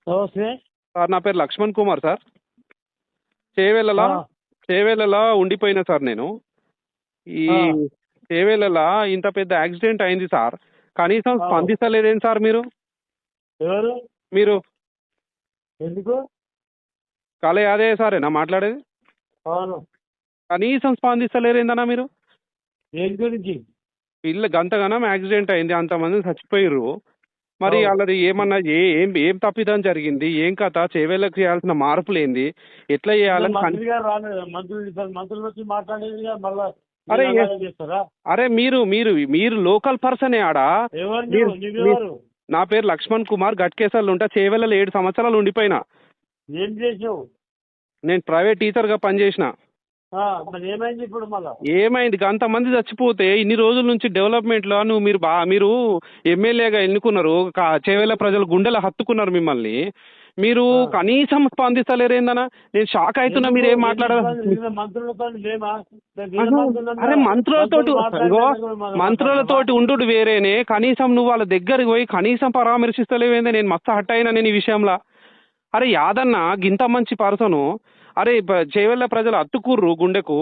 నమస్తే. సార్ నా పేరు లక్ష్మణ్ కుమార్ సార్. చేవేళ్ళలా ఆ, చేవేళ్ళలా ఉండిపోయినా సార్ నేను. ఈ ఆ, చేవేళ్ళలా ఇంత పెద్ద యాక్సిడెంట్ అయింది సార్. కనీసం ఆ. స్పందిస్తలేదేం సార్ మీరు? ఎవరు? మీరు ఎందుకు? కాలే అదే సారేనా మాట్లాడేది? అవును. కనీసం స్పందిస్తలేరేందన్నా మీరు? దేని గురించి? పిల్ల గంతగానం యాక్సిడెంట్ అయింది, అంతమంది చచ్చిపోయిర్రు. మరి అవును. వాళ్ళది ఏమన్నా ఏం ఏం తప్పిదం జరిగింది, ఏం కథ, చేవేళ్ళకి చేయాల్సిన మార్పులు ఏంది, ఎట్లా ఇంకా చేయాలని మంత్రి గారు రాలేదు. మంత్రులు వచ్చి మాట్లాడేది మళ్ళా అరే మీరు అలాగే చేస్తారా? అరే మీరు మీరు మీరు లోకల్ పర్సనే ఆడా. ఎవరు మీరు నువ్వెవరు? నా పేరు లక్ష్మణ్ కుమార్, గట్కేసర్లు ఉంటా. చేవెళ్ళలో 7 సంవత్సరాలు ఉండిపోయినా. ఏం చేసావు? నేను ప్రైవేట్ టీచర్గా పనిచేసిన. మరి ఏమైంది ఇప్పుడు మళ్ళా? ఏమైంది? అంతమంది చచ్చిపోతే ఇన్ని రోజుల నుంచి డెవలప్మెంట్లో నువ్వు మీరు ఎమ్మెల్యేగా ఎన్నుకున్నారు, చేవెళ్ళ ప్రజలు గుండెలు హత్తుకున్నారు మిమ్మల్ని. మీరు ఆ. కనీసం స్పందిస్తలేరేందనా? నేను షాక్ అవుతున్నా. ఎందుకు? మీరేం మాట్లాడారు? మంత్రులతో లేమా? అరే మంత్రులతోటి ఇగో మంత్రులతోటి ఉండు వేరేనే, కనీసం నువ్వు వాళ్ళ దగ్గరికి పోయి కనీసం పరామర్శిస్తలేవేందే? నేను మస్తు హట్ అయినా నేను ఈ విషయంలో. అరే యాదన్న గింత మంచి పర్సను, అరే చేవెళ్ళ ప్రజలు అత్తుకుర్రు గుండెకు.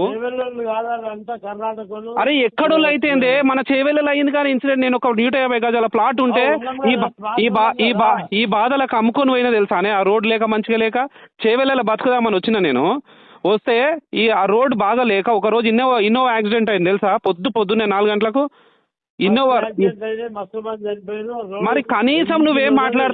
అంతా కర్ణాటకలో. అరే ఎక్కడోళ్ళు అయితేందే, మన చేవెళ్ళలో అయింది కానీ ఇన్సిడెంట్. నేను ఒక 150 గజాల ప్లాట్ ఉంటే ఈ బాధలకు అమ్ముకొని పోయినా తెలుసానే. ఆ రోడ్ లేక మంచిగా లేక చేవెళ్ళలో బతుకుదామని వచ్చిన నేను. వస్తే ఆ రోడ్ బాగా లేక ఒకరోజు ఇన్నోవా యాక్సిడెంట్ అయింది తెలుసా? పొద్దున్నే 4 గంటలకు ఇన్నోవా. మస్తు మంది చనిపోయారు. మరి కనీసం నువ్వేం మాట్లాడుతున్నావు?